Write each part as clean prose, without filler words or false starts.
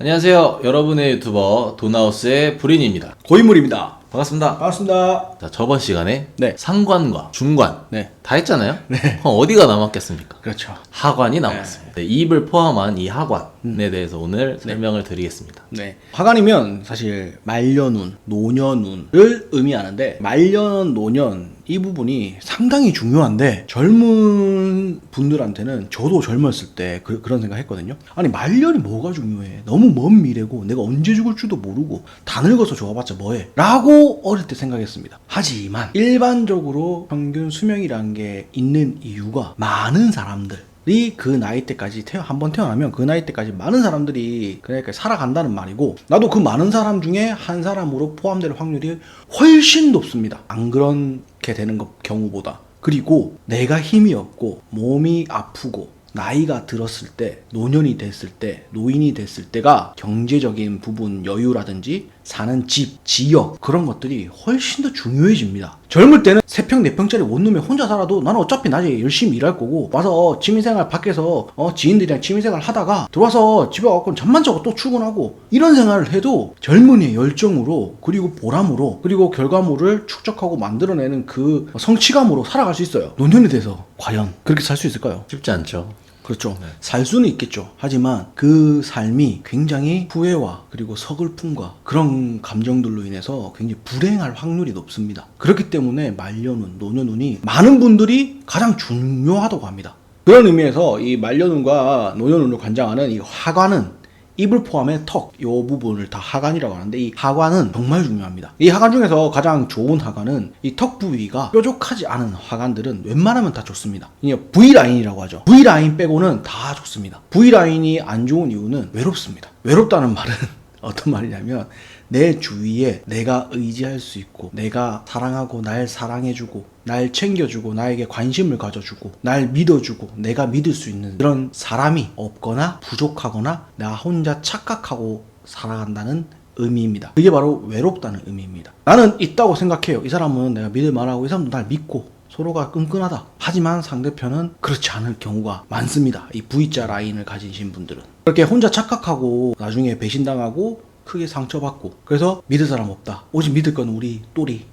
안녕하세요. 여러분의 유튜버 돈하우스의 불인입니다. 고인물입니다. 반갑습니다. 반갑습니다. 자, 저번 시간에 네. 상관과 중관 네. 다 했잖아요. 네. 그럼 어디가 남았겠습니까? 그렇죠. 하관이 남았습니다. 네, 입을 포함한 이 하관에 대해서 오늘 설명을 드리겠습니다. 네. 하관이면 사실 말년운, 노년운을 의미하는데 말년, 노년 이 부분이 상당히 중요한데 젊은 분들한테는 저도 젊었을 때 그런 생각 했거든요. 아니 말년이 뭐가 중요해? 너무 먼 미래고 내가 언제 죽을 줄도 모르고 다 늙어서 좋아봤자 뭐해? 라고 어릴 때 생각했습니다. 하지만 일반적으로 평균 수명이라는 게 있는 이유가 많은 사람들이 그 나이 때까지 한번 태어나면 그 나이 때까지 많은 사람들이 그러니까 살아간다는 말이고, 나도 그 많은 사람 중에 한 사람으로 포함될 확률이 훨씬 높습니다. 안 그렇게 되는 경우보다. 그리고 내가 힘이 없고 몸이 아프고 나이가 들었을 때, 노년이 됐을 때, 노인이 됐을 때가 경제적인 부분 여유라든지 사는 집, 지역 그런 것들이 훨씬 더 중요해집니다. 젊을 때는 3평, 4평짜리 원룸에 혼자 살아도 나는 어차피 낮에 열심히 일할 거고 와서 취미생활 밖에서 지인들이랑 취미생활 하다가 들어와서 집에 와서 잠만 자고 또 출근하고 이런 생활을 해도 젊은이의 열정으로 그리고 보람으로 그리고 결과물을 축적하고 만들어내는 그 성취감으로 살아갈 수 있어요. 노년이 돼서 과연 그렇게 살 수 있을까요? 쉽지 않죠. 그렇죠. 살 수는 있겠죠. 하지만 그 삶이 굉장히 후회와 그리고 서글픔과 그런 감정들로 인해서 굉장히 불행할 확률이 높습니다. 그렇기 때문에 말년운, 노년운이 많은 분들이 가장 중요하다고 합니다. 그런 의미에서 이 말년운과 노년운을 관장하는 이 하관은 입을 포함해 턱, 이 부분을 다 하관이라고 하는데, 이 하관은 정말 중요합니다. 이 하관 중에서 가장 좋은 하관은 이 턱 부위가 뾰족하지 않은 하관들은 웬만하면 다 좋습니다. 이게 V라인이라고 하죠. V라인 빼고는 다 좋습니다. V라인이 안 좋은 이유는 외롭습니다. 외롭다는 말은 어떤 말이냐면 내 주위에 내가 의지할 수 있고 내가 사랑하고 날 사랑해주고 날 챙겨주고 나에게 관심을 가져주고 날 믿어주고 내가 믿을 수 있는 그런 사람이 없거나 부족하거나 나 혼자 착각하고 살아간다는 의미입니다. 그게 바로 외롭다는 의미입니다. 나는 있다고 생각해요. 이 사람은 내가 믿을 만하고 이 사람도 날 믿고 서로가 끈끈하다. 하지만 상대편은 그렇지 않을 경우가 많습니다. 이 V자 라인을 가지신 분들은 그렇게 혼자 착각하고 나중에 배신당하고 크게 상처받고, 그래서 믿을 사람 없다. 오직 믿을 건 우리 또리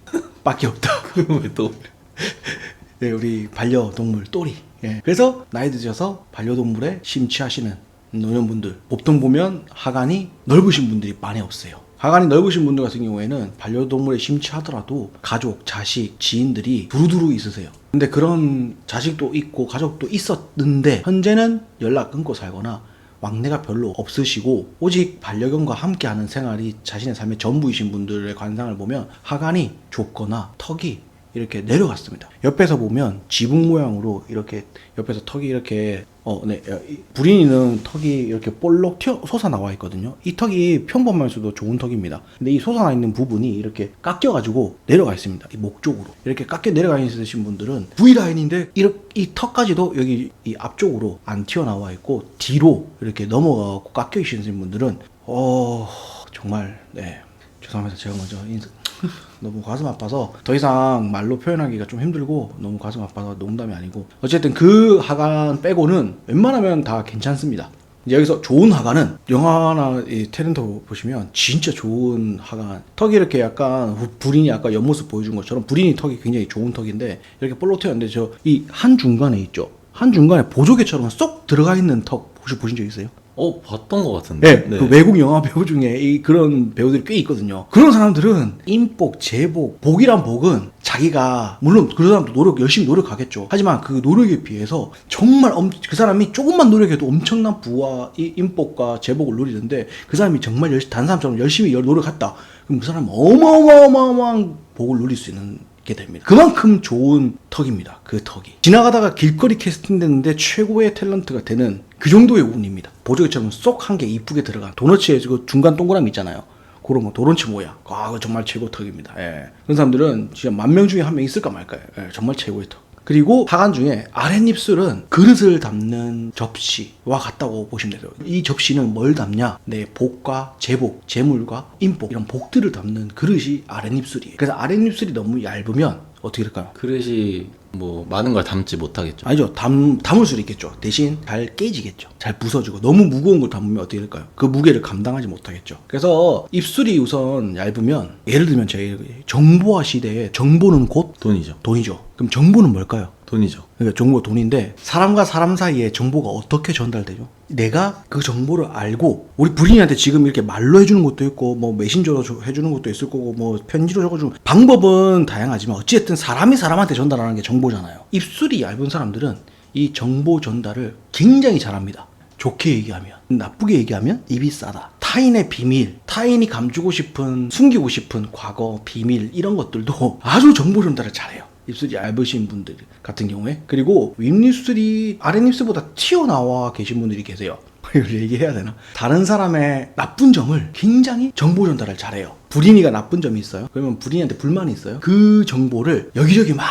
밖에 없다. 왜 또? 네, 우리 반려동물 또리. 예. 그래서 나이 드셔서 반려동물에 심취하시는 노년분들 보통 보면 하관이 넓으신 분들이 많이 없어요. 하관이 넓으신 분들 같은 경우에는 반려동물에 심취하더라도 가족, 자식, 지인들이 두루두루 있으세요. 근데 그런 자식도 있고 가족도 있었는데 현재는 연락 끊고 살거나 왕래가 별로 없으시고 오직 반려견과 함께하는 생활이 자신의 삶의 전부이신 분들의 관상을 보면 하관이 좁거나 턱이 이렇게 내려갔습니다. 옆에서 보면 지붕 모양으로 이렇게 옆에서 턱이 이렇게 불인이는 턱이 이렇게 볼록 솟아 나와 있거든요. 이 턱이 평범할수도 좋은 턱입니다. 근데 이 솟아 있는 부분이 이렇게 깎여가지고 내려가 있습니다. 이 목 쪽으로 이렇게 깎여 내려가 있으신 분들은 V라인인데 이 턱까지도 여기 이 앞쪽으로 안 튀어나와 있고 뒤로 이렇게 넘어가고 깎여 있으신 분들은 정말 죄송합니다. 제가 먼저 너무 가슴 아파서 더 이상 말로 표현하기가 좀 힘들고 너무 가슴 아파서 농담이 아니고, 어쨌든 그 하관 빼고는 웬만하면 다 괜찮습니다. 이제 여기서 좋은 하관은 영화나 이 탤런트 보시면 진짜 좋은 하관, 턱이 이렇게 약간 불인이 아까 옆모습 보여준 것처럼 불인이 턱이 굉장히 좋은 턱인데 이렇게 볼록 튀었는데 저 이 한 중간에 있죠. 한 중간에 보조개처럼 쏙 들어가 있는 턱 혹시 보신 적 있어요? 봤던 것 같은데. 네, 그 외국 영화 배우 중에 그런 배우들이 꽤 있거든요. 그런 사람들은 인복, 제복, 복이란 복은 자기가 물론 그 사람도 열심히 노력하겠죠. 하지만 그 노력에 비해서 정말 그 사람이 조금만 노력해도 엄청난 부와 인복과 제복을 누리는데 그 사람이 정말 다른 사람처럼 열심히 노력했다. 그럼 그 사람은 어마어마한 복을 누릴 수 있는 게 됩니다. 그만큼 좋은 턱입니다. 그 턱이 지나가다가 길거리 캐스팅 됐는데 최고의 탤런트가 되는 그 정도의 운입니다. 보조개처럼 쏙 한 개 이쁘게 들어간 도너츠에 그 중간 동그라미 있잖아요. 그런 거 도너츠 모양. 그거 정말 최고 턱입니다. 그런 사람들은 진짜 10,000명 중에 한 명 있을까 말까요. 정말 최고의 턱. 그리고 하관 중에 아랫입술은 그릇을 담는 접시와 같다고 보시면 돼요. 이 접시는 뭘 담냐? 내 복과 제복, 재물과 인복 이런 복들을 담는 그릇이 아랫입술이에요. 그래서 아랫입술이 너무 얇으면 어떻게 될까요? 그릇이 뭐 많은 걸 담지 못하겠죠. 아니죠. 담을 수도 있겠죠. 대신 잘 깨지겠죠. 잘 부서지고. 너무 무거운 걸 담으면 어떻게 될까요? 그 무게를 감당하지 못하겠죠. 그래서 입술이 우선 얇으면, 예를 들면 저희 정보화 시대에 정보는 곧 돈이죠. 돈이죠. 그럼 정보는 뭘까요? 돈이죠. 그러니까 정보가 돈인데, 사람과 사람 사이에 정보가 어떻게 전달되죠? 내가 그 정보를 알고, 우리 부인한테 지금 이렇게 말로 해주는 것도 있고, 뭐 메신저로 해주는 것도 있을 거고, 뭐 편지로 적어주는 방법은 다양하지만 어찌됐든 사람이 사람한테 전달하는 게 정보잖아요. 입술이 얇은 사람들은 이 정보 전달을 굉장히 잘합니다. 좋게 얘기하면. 나쁘게 얘기하면 입이 싸다. 타인의 비밀, 타인이 감추고 싶은, 숨기고 싶은 과거, 비밀, 이런 것들도 아주 정보 전달을 잘해요. 입술이 얇으신 분들 같은 경우에. 그리고 윗입술이 아랫입술보다 튀어나와 계신 분들이 계세요. 이걸 얘기해야 되나? 다른 사람의 나쁜 점을 굉장히 정보 전달을 잘해요. 불인이가 나쁜 점이 있어요. 그러면 불인이한테 불만이 있어요. 그 정보를 여기저기 막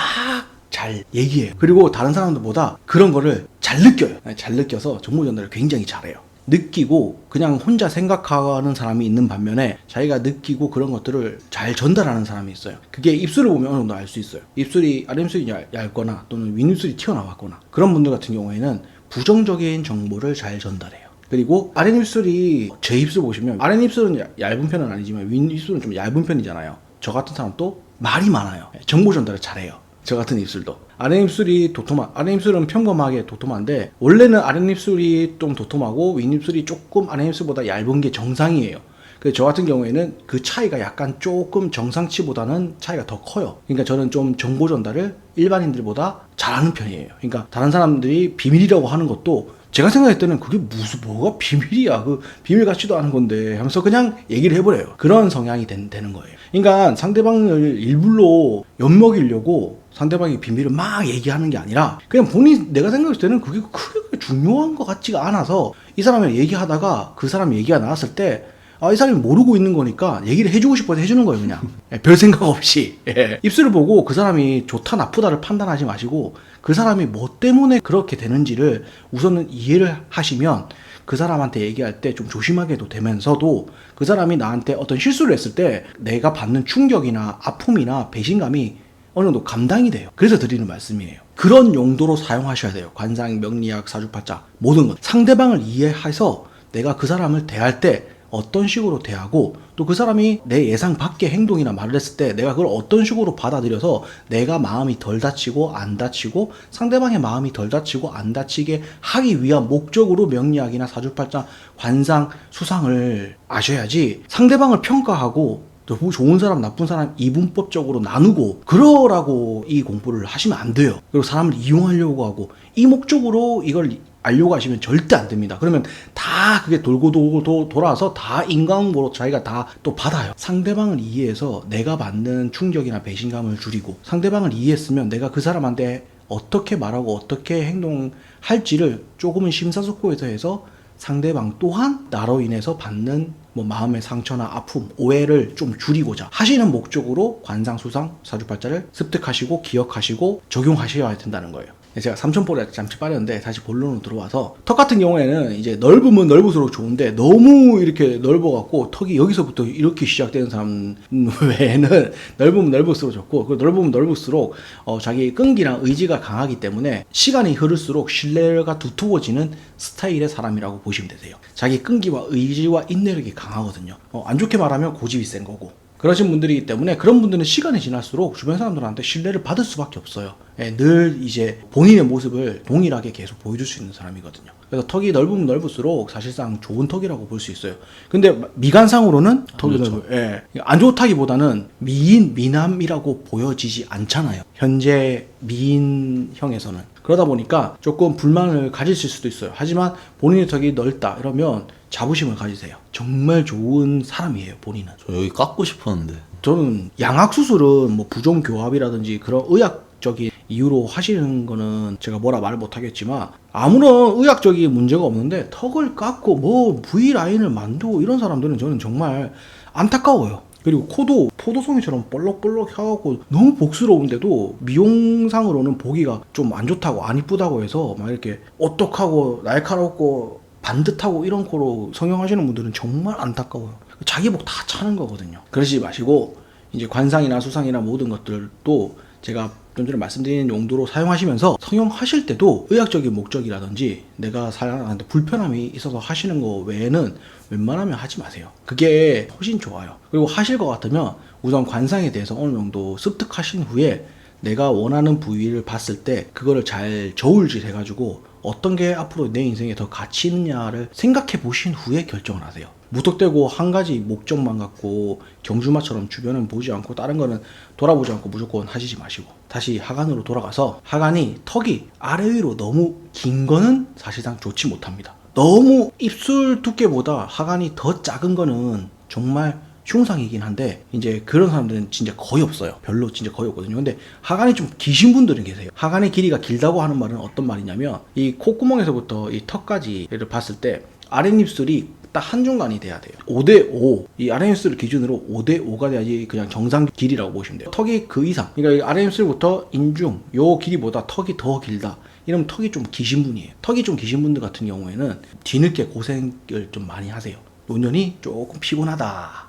잘 얘기해요. 그리고 다른 사람들보다 그런 거를 잘 느껴요. 잘 느껴서 정보 전달을 굉장히 잘해요. 느끼고 그냥 혼자 생각하는 사람이 있는 반면에 자기가 느끼고 그런 것들을 잘 전달하는 사람이 있어요. 그게 입술을 보면 어느 정도 알 수 있어요. 입술이 아랫입술이 얇거나 또는 윗입술이 튀어나왔거나 그런 분들 같은 경우에는 부정적인 정보를 잘 전달해요. 그리고 아랫입술이, 제 입술 보시면 아랫입술은 얇은 편은 아니지만 윗입술은 좀 얇은 편이잖아요. 저 같은 사람도 말이 많아요. 정보 전달을 잘해요. 저 같은 입술도. 아랫입술이 아랫입술은 평범하게 도톰한데, 원래는 아랫입술이 좀 도톰하고 윗입술이 조금 아랫입술보다 얇은 게 정상이에요. 그래서 저 같은 경우에는 그 차이가 약간 조금 정상치보다는 차이가 더 커요. 그러니까 저는 좀 정보 전달을 일반인들보다 잘하는 편이에요. 그러니까 다른 사람들이 비밀이라고 하는 것도 제가 생각할 때는 그게 뭐가 비밀이야. 그 비밀 같지도 않은 건데 하면서 그냥 얘기를 해버려요. 그런 성향이 되는 거예요. 그러니까 상대방을 일부러 엿먹이려고 상대방의 비밀을 막 얘기하는 게 아니라, 그냥 내가 생각했을 때는 그게 크게 중요한 것 같지가 않아서 이 사람이랑 얘기하다가 그 사람 얘기가 나왔을 때, 이 사람이 모르고 있는 거니까 얘기를 해주고 싶어서 해주는 거예요, 그냥. 별 생각 없이. 입술을 보고 그 사람이 좋다 나쁘다를 판단하지 마시고, 그 사람이 뭐 때문에 그렇게 되는지를 우선은 이해를 하시면 그 사람한테 얘기할 때 좀 조심하게 해도 되면서도, 그 사람이 나한테 어떤 실수를 했을 때 내가 받는 충격이나 아픔이나 배신감이 어느 정도 감당이 돼요. 그래서 드리는 말씀이에요. 그런 용도로 사용하셔야 돼요. 관상, 명리학, 사주팔자, 모든 것. 상대방을 이해해서 내가 그 사람을 대할 때 어떤 식으로 대하고, 또 그 사람이 내 예상 밖의 행동이나 말을 했을 때 내가 그걸 어떤 식으로 받아들여서 내가 마음이 덜 다치고 안 다치고 상대방의 마음이 덜 다치고 안 다치게 하기 위한 목적으로 명리학이나 사주팔자, 관상, 수상을 아셔야지, 상대방을 평가하고 또 좋은 사람 나쁜 사람 이분법적으로 나누고 그러라고 이 공부를 하시면 안 돼요. 그리고 사람을 이용하려고 하고 이 목적으로 이걸 알려고 하시면 절대 안 됩니다. 그러면 다 그게 돌고 돌아서 다 인과응보로 자기가 다 또 받아요. 상대방을 이해해서 내가 받는 충격이나 배신감을 줄이고, 상대방을 이해했으면 내가 그 사람한테 어떻게 말하고 어떻게 행동할지를 조금은 심사숙고해서 해서 상대방 또한 나로 인해서 받는 뭐 마음의 상처나 아픔, 오해를 좀 줄이고자 하시는 목적으로 관상, 수상, 사주팔자를 습득하시고 기억하시고 적용하셔야 된다는 거예요. 제가 삼천포를 잠시 빠졌는데 다시 본론으로 들어와서, 턱 같은 경우에는 이제 넓으면 넓을수록 좋은데 너무 이렇게 넓어갖고 턱이 여기서부터 이렇게 시작되는 사람 외에는 넓으면 넓을수록 좋고, 그 넓으면 넓을수록 자기 끈기랑 의지가 강하기 때문에 시간이 흐를수록 신뢰가 두터워지는 스타일의 사람이라고 보시면 되세요. 자기 끈기와 의지와 인내력이 강하거든요. 안 좋게 말하면 고집이 센 거고. 그러신 분들이기 때문에 그런 분들은 시간이 지날수록 주변 사람들한테 신뢰를 받을 수밖에 없어요. 늘 이제 본인의 모습을 동일하게 계속 보여줄 수 있는 사람이거든요. 그래서 턱이 넓으면 넓을수록 사실상 좋은 턱이라고 볼 수 있어요. 근데 미간상으로는 턱이 넓어요. 안 좋다기보다는 미남이라고 보여지지 않잖아요. 현재 미인형에서는. 그러다 보니까 조금 불만을 가지실 수도 있어요. 하지만 본인의 턱이 넓다 이러면 자부심을 가지세요. 정말 좋은 사람이에요, 본인은. 저 여기 깎고 싶었는데. 저는 양악수술은 뭐 부종교합이라든지 그런 의학적인 이유로 하시는 거는 제가 뭐라 말 못하겠지만, 아무런 의학적인 문제가 없는데 턱을 깎고 뭐 V라인을 만들고 이런 사람들은 저는 정말 안타까워요. 그리고 코도 포도송이처럼 볼록볼록 해갖고 너무 복스러운데도 미용상으로는 보기가 좀 안 좋다고, 안 이쁘다고 해서 막 이렇게 오똑하고 날카롭고 반듯하고 이런 코로 성형하시는 분들은 정말 안타까워요. 자기 복 다 차는 거거든요. 그러지 마시고, 이제 관상이나 수상이나 모든 것들도 제가 좀 전에 말씀드린 용도로 사용하시면서 성형하실 때도 의학적인 목적이라든지 내가 사용하는데 불편함이 있어서 하시는 거 외에는 웬만하면 하지 마세요. 그게 훨씬 좋아요. 그리고 하실 것 같으면 우선 관상에 대해서 어느 정도 습득하신 후에 내가 원하는 부위를 봤을 때 그거를 잘 저울질 해가지고 어떤 게 앞으로 내 인생에 더 가치 있느냐를 생각해 보신 후에 결정을 하세요. 무턱대고 한 가지 목적만 갖고 경주마처럼 주변은 보지 않고 다른 거는 돌아보지 않고 무조건 하시지 마시고 다시 하관으로 돌아가서 하관이 턱이 아래 위로 너무 긴 거는 사실상 좋지 못합니다. 너무 입술 두께보다 하관이 더 작은 거는 정말 흉상이긴 한데 이제 그런 사람들은 진짜 거의 없어요. 별로 진짜 거의 없거든요. 근데 하관이 좀 기신 분들은 계세요. 하관의 길이가 길다고 하는 말은 어떤 말이냐면 이 콧구멍에서부터 이 턱까지를 봤을 때 아랫입술이 딱 한중간이 돼야 돼요. 5대5. 이 아랫입술을 기준으로 5대5가 돼야지 그냥 정상 길이라고 보시면 돼요. 턱이 그 이상. 그러니까 이 아랫입술부터 인중 요 길이보다 턱이 더 길다. 이러면 턱이 좀 기신 분이에요. 턱이 좀 기신 분들 같은 경우에는 뒤늦게 고생을 좀 많이 하세요. 노년이 조금 피곤하다.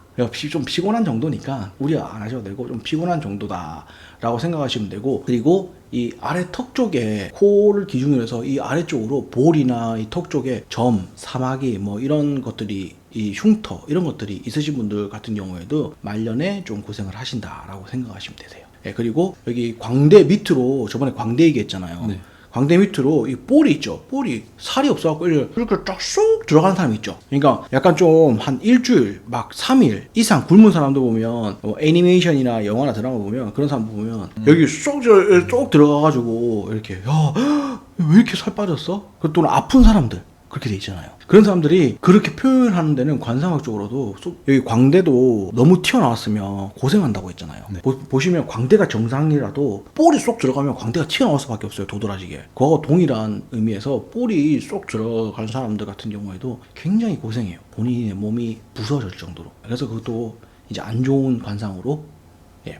좀 피곤한 정도니까 우리 안 하셔도 되고 좀 피곤한 정도다 라고 생각하시면 되고 그리고 이 아래 턱 쪽에 코를 기준으로 해서 이 아래쪽으로 볼이나 이 턱 쪽에 점, 사마귀 뭐 이런 것들이 이 흉터 이런 것들이 있으신 분들 같은 경우에도 말년에 좀 고생을 하신다라고 생각하시면 되세요. 예, 그리고 여기 광대 밑으로 저번에 광대 얘기했잖아요. 네. 광대 밑으로 이 볼이 있죠. 볼이 살이 없어갖고 이렇게 쫙 쏙 들어가는 사람이 있죠. 그러니까 약간 좀 한 일주일 막 3일 이상 굶은 사람도 보면 뭐 애니메이션이나 영화나 드라마 보면 그런 사람 보면 여기 쏙 들어가가지고 이렇게 야 왜 이렇게 살 빠졌어? 또는 아픈 사람들 그렇게 돼 있잖아요. 그런 사람들이 그렇게 표현하는 데는 관상학적으로도 여기 광대도 너무 튀어나왔으면 고생한다고 했잖아요. 네. 보시면 광대가 정상이라도 볼이 쏙 들어가면 광대가 튀어나올 수밖에 없어요. 도드라지게. 그거하고 동일한 의미에서 볼이 쏙 들어간 사람들 같은 경우에도 굉장히 고생해요. 본인의 몸이 부서질 정도로. 그래서 그것도 이제 안 좋은 관상으로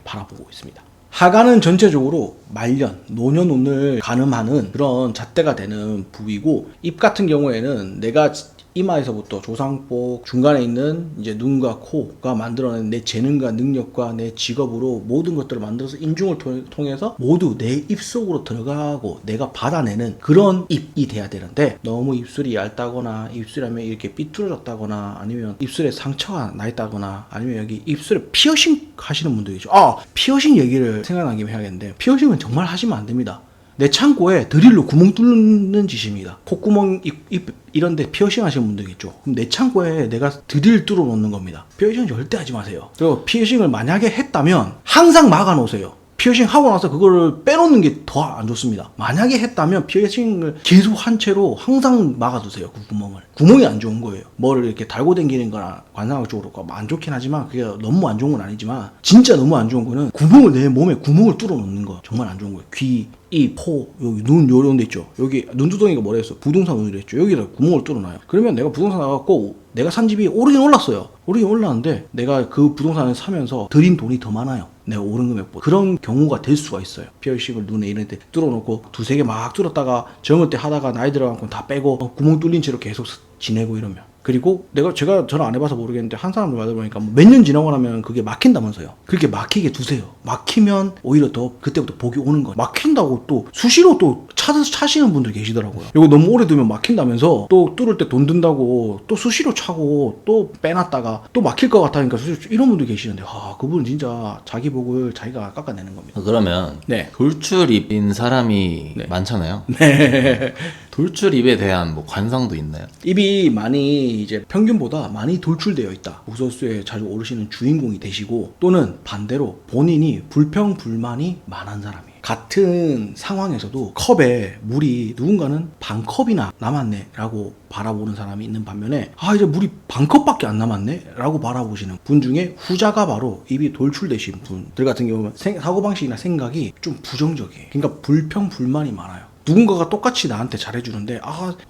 바라보고 있습니다. 하관은 전체적으로 말년, 노년운을 가늠하는 그런 잣대가 되는 부위고 입 같은 경우에는 내가 이마에서부터 조상복 중간에 있는 이제 눈과 코가 만들어낸 내 재능과 능력과 내 직업으로 모든 것들을 만들어서 인중을 통해서 모두 내 입 속으로 들어가고 내가 받아내는 그런 입이 돼야 되는데 너무 입술이 얇다거나 입술하면 이렇게 삐뚤어졌다거나 아니면 입술에 상처가 나 있다거나 아니면 여기 입술에 피어싱 하시는 분들이죠. 피어싱 얘기를 생각난 김에 해야겠는데 피어싱은 정말 하시면 안 됩니다. 내 창고에 드릴로 구멍 뚫는 짓입니다. 콧구멍, 입 이런데 피어싱 하시는 분들 있죠. 그럼 내 창고에 내가 드릴 뚫어 놓는 겁니다. 피어싱 절대 하지 마세요. 그리고 피어싱을 만약에 했다면 항상 막아 놓으세요. 피어싱 하고 나서 그거를 빼놓는 게 더 안 좋습니다. 만약에 했다면 피어싱을 계속 한 채로 항상 막아두세요. 그 구멍을. 구멍이 안 좋은 거예요. 뭐를 이렇게 달고 다니는 거나 관상학적으로 안 좋긴 하지만 그게 너무 안 좋은 건 아니지만 진짜 너무 안 좋은 거는 구멍을 내 몸에 구멍을 뚫어 놓는 거 정말 안 좋은 거예요. 귀, 입, 코, 여기 눈 요런 데 있죠. 여기 눈두덩이가 뭐라 했어? 부동산 운이라 했죠. 여기다 구멍을 뚫어놔요. 그러면 내가 부동산 나가고 내가 산 집이 오르긴 올랐어요. 오르긴 올랐는데 내가 그 부동산을 사면서 들인 돈이 더 많아요. 내가 오른 금액보다. 그런 경우가 될 수가 있어요. 피어싱을 눈에 이런 데 뚫어놓고 두세 개 막 뚫었다가 정을 때 하다가 나이 들어가고 다 빼고 구멍 뚫린 채로 계속 지내고 이러면. 그리고 제가 전화 안 해봐서 모르겠는데 한 사람들 말 들어보니까 몇 년 지나고 나면 그게 막힌다면서요. 그렇게 막히게 두세요. 막히면 오히려 더 그때부터 복이 오는 거예요. 막힌다고 또 수시로 또 차시는 분들 계시더라고요. 이거 너무 오래 두면 막힌다면서 또 뚫을 때 돈 든다고 또 수시로 차고 또 빼놨다가 또 막힐 것 같다니까 이런 분들 계시는데 그분은 진짜 자기 복을 자기가 깎아내는 겁니다. 그러면 네. 돌출입인 사람이 네. 많잖아요. 네. 돌출입에 대한 뭐 관상도 있나요? 입이 많이 이제 평균보다 많이 돌출되어 있다. 우서수에 자주 오르시는 주인공이 되시고 또는 반대로 본인이 불평불만이 많은 사람이에요. 같은 상황에서도 컵에 물이 누군가는 반 컵이나 남았네 라고 바라보는 사람이 있는 반면에 이제 물이 반 컵밖에 안 남았네 라고 바라보시는 분 중에 후자가 바로 입이 돌출되신 분들 같은 경우는 사고방식이나 생각이 좀 부정적이에요. 그러니까 불평불만이 많아요. 누군가가 똑같이 나한테 잘해주는데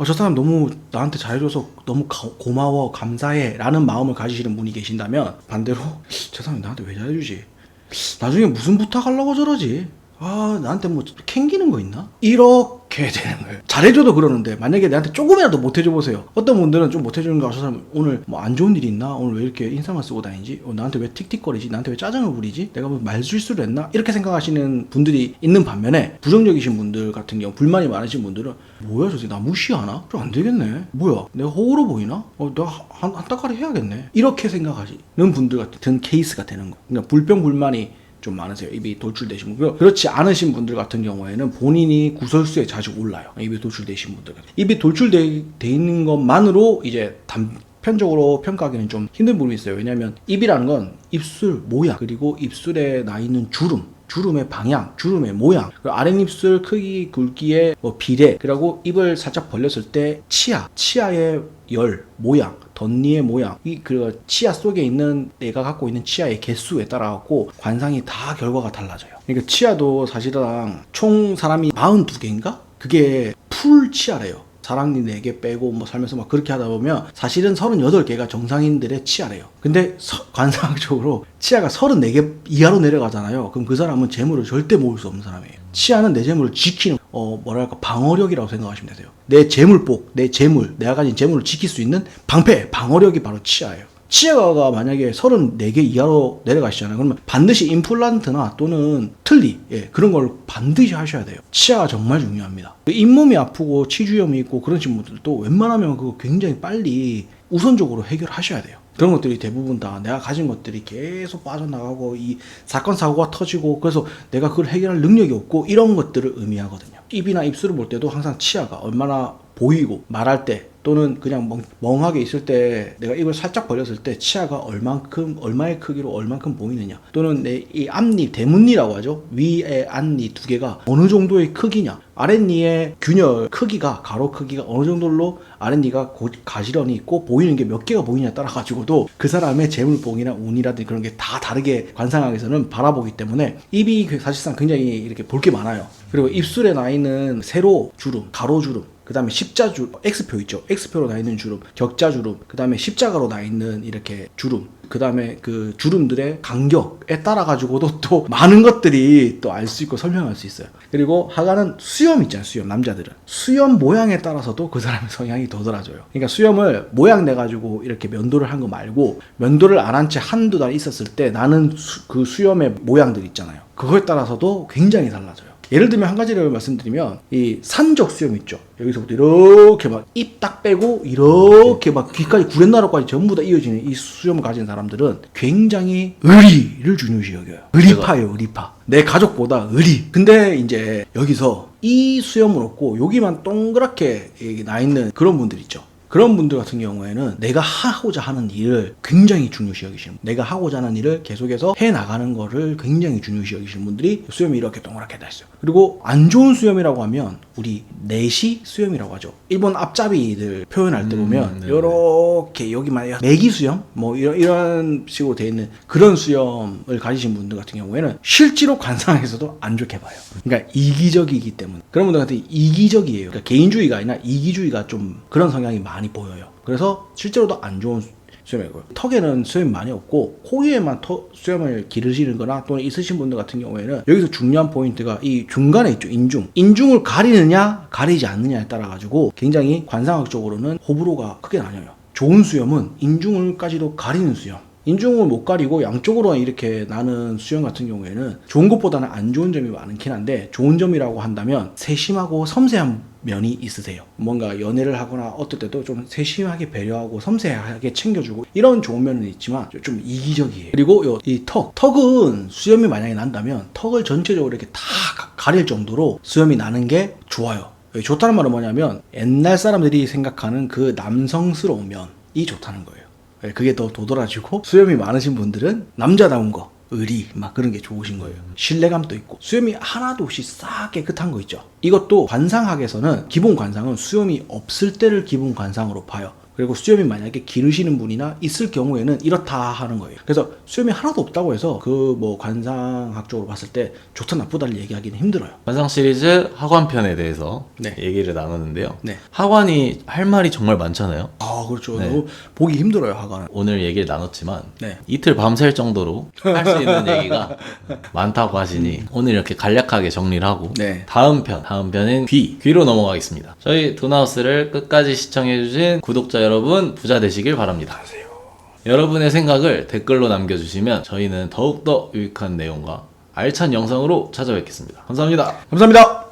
저 사람 너무 나한테 잘해줘서 너무 고마워 감사해 라는 마음을 가지시는 분이 계신다면 반대로 저 사람이 나한테 왜 잘해주지? 나중에 무슨 부탁하려고 저러지? 아 나한테 뭐 캥기는 거 있나? 이렇게 되는 거예요. 잘해줘도 그러는데 만약에 내한테 조금이라도 못해줘 보세요. 어떤 분들은 좀 못해주는 거, 저 사람 오늘 뭐 안 좋은 일 있나? 오늘 왜 이렇게 인상을 쓰고 다니지? 나한테 왜 틱틱거리지? 나한테 왜 짜증을 부리지? 내가 뭐 말실수를 했나? 이렇게 생각하시는 분들이 있는 반면에 부정적이신 분들 같은 경우, 불만이 많으신 분들은 뭐야 저 새끼 나 무시하나? 좀 안 되겠네. 뭐야 내가 호구로 보이나? 내가 한 따까리 해야겠네. 이렇게 생각하시는 분들 같은 케이스가 되는 거. 그러니까 불평불만이 좀 많으세요. 입이 돌출되신 분. 그렇지 않으신 분들 같은 경우에는 본인이 구설수에 자주 올라요. 입이 돌출되신 분들. 입이 돌출돼 있는 것만으로 이제 단편적으로 평가하기는 좀 힘든 부분이 있어요. 왜냐하면 입이라는 건 입술 모양, 그리고 입술에 나 있는 주름의 방향, 주름의 모양, 아랫입술 크기, 굵기의 비례, 그리고 입을 살짝 벌렸을 때 치아의 열, 모양, 덧니의 모양, 그 치아 속에 있는 내가 갖고 있는 치아의 개수에 따라 갖고 관상이 다 결과가 달라져요. 그러니까 치아도 사실은 총 사람이 42개인가? 그게 풀 치아래요. 사랑니 4개 빼고 뭐 살면서 막 그렇게 하다 보면 사실은 38개가 정상인들의 치아래요. 근데 관상학적으로 치아가 34개 이하로 내려가잖아요. 그럼 그 사람은 재물을 절대 모을 수 없는 사람이에요. 치아는 내 재물을 지키는 방어력이라고 생각하시면 되세요. 내 재물복, 내 재물, 내가 가진 재물을 지킬 수 있는 방어력이 바로 치아예요. 치아가 만약에 34개 이하로 내려가시잖아요. 그러면 반드시 임플란트나 또는 틀니, 그런 걸 반드시 하셔야 돼요. 치아가 정말 중요합니다. 잇몸이 아프고 치주염이 있고 그러신 분들도 웬만하면 그거 굉장히 빨리 우선적으로 해결하셔야 돼요. 그런 것들이 대부분 다 내가 가진 것들이 계속 빠져나가고 이 사건 사고가 터지고 그래서 내가 그걸 해결할 능력이 없고 이런 것들을 의미하거든요. 입이나 입술을 볼 때도 항상 치아가 얼마나 보이고 말할 때 또는 그냥 멍하게 있을 때 내가 입을 살짝 벌렸을 때 치아가 얼마의 크기로 얼만큼 보이느냐, 또는 내 이 앞니, 대문니라고 하죠. 위에 앞니 2개가 어느 정도의 크기냐, 아랫니의 균열 크기가, 가로 크기가 어느 정도로 아랫니가 가지런히 있고 보이는 게 몇 개가 보이냐에 따라 가지고도 그 사람의 재물복이나 운이라든지 그런 게 다 다르게 관상학에서는 바라보기 때문에 입이 사실상 굉장히 이렇게 볼 게 많아요. 그리고 입술에 나 있는 세로 주름, 가로 주름, 그 다음에 십자주, X표 있죠. X표로 나 있는 주름, 격자주름, 그 다음에 십자가로 나 있는 이렇게 주름, 그 다음에 그 주름들의 간격에 따라 가지고도 또 많은 것들이 또 알 수 있고 설명할 수 있어요. 그리고 하관은 수염 있잖아요. 수염, 남자들은 수염 모양에 따라서도 그 사람의 성향이 더 달라져요. 그러니까 수염을 모양 내 가지고 이렇게 면도를 한 거 말고, 면도를 안 한 채 한두 달 있었을 때 나는 그 수염의 모양들 있잖아요. 그거에 따라서도 굉장히 달라져요. 예를 들면 한 가지를 말씀드리면, 이 산적 수염 있죠. 여기서부터 이렇게 막 입 딱 빼고 이렇게 막 귀까지 구렛나루까지 전부 다 이어지는 이 수염을 가진 사람들은 굉장히 의리를 중요시 여겨요. 의리파예요, 의리파. 내 가족보다 의리. 근데 이제 여기서 이 수염은 없고 여기만 동그랗게 나 있는 그런 분들 있죠. 그런 분들 같은 경우에는 내가 하고자 하는 일을 굉장히 중요시 여기시는, 내가 하고자 하는 일을 계속해서 해나가는 거를 굉장히 중요시 여기시는 분들이 수염이 이렇게 동그랗게 다 있어요. 그리고 안 좋은 수염이라고 하면 우리 내시 수염이라고 하죠. 일본 앞잡이들 표현할 때 보면 요렇게 여기만 매기 수염 뭐 이런 식으로 돼 있는 그런 수염을 가지신 분들 같은 경우에는 실제로 관상에서도 안 좋게 봐요. 그러니까 이기적이기 때문에 그런 분들 같은 이기적이에요. 그러니까 개인주의가 아니라 이기주의가 좀 그런 성향이 많이 보여요. 그래서 실제로도 안 좋은 수염이고요. 턱에는 수염이 많이 없고 코위에만 수염을 기르시는 거나 또는 있으신 분들 같은 경우에는 여기서 중요한 포인트가 이 중간에 있죠. 인중을 가리느냐 가리지 않느냐에 따라 가지고 굉장히 관상학적으로는 호불호가 크게 나뉘어요. 좋은 수염은 인중을까지도 가리는 수염, 인중을 못 가리고 양쪽으로 이렇게 나는 수염 같은 경우에는 좋은 것보다는 안 좋은 점이 많긴 한데, 좋은 점이라고 한다면 세심하고 섬세한 면이 있으세요. 뭔가 연애를 하거나 어떨 때도 좀 세심하게 배려하고 섬세하게 챙겨주고 이런 좋은 면은 있지만 좀 이기적이에요. 그리고 이 턱은 수염이 만약에 난다면 턱을 전체적으로 이렇게 다 가릴 정도로 수염이 나는 게 좋아요. 좋다는 말은 뭐냐면 옛날 사람들이 생각하는 그 남성스러운 면이 좋다는 거예요. 그게 더 도드라지고, 수염이 많으신 분들은 남자다운 거, 의리 막 그런 게 좋으신 거예요. 신뢰감도 있고 수염이 하나도 없이 싹 깨끗한 거 있죠. 이것도 관상학에서는 기본 관상은 수염이 없을 때를 기본 관상으로 봐요. 그리고 수염이 만약에 기르시는 분이나 있을 경우에는 이렇다 하는 거예요. 그래서 수염이 하나도 없다고 해서 그 뭐 관상학적으로 봤을 때 좋다 나쁘다를 얘기하기는 힘들어요. 관상 시리즈 하관 편에 대해서 네. 얘기를 나누는데요. 네. 하관이 할 말이 정말 많잖아요. 아, 그렇죠. 네. 너무 보기 힘들어요, 하관은. 오늘 얘기를 나눴지만 네. 이틀 밤샐 정도로 할 수 있는 얘기가 많다고 하시니 오늘 이렇게 간략하게 정리를 하고 네. 다음 편은 귀로 넘어가겠습니다. 저희 돈하우스를 끝까지 시청해주신 구독자 여러분 부자 되시길 바랍니다. 여러분의 생각을 댓글로 남겨주시면 저희는 더욱더 유익한 내용과 알찬 영상으로 찾아뵙겠습니다. 감사합니다. 감사합니다.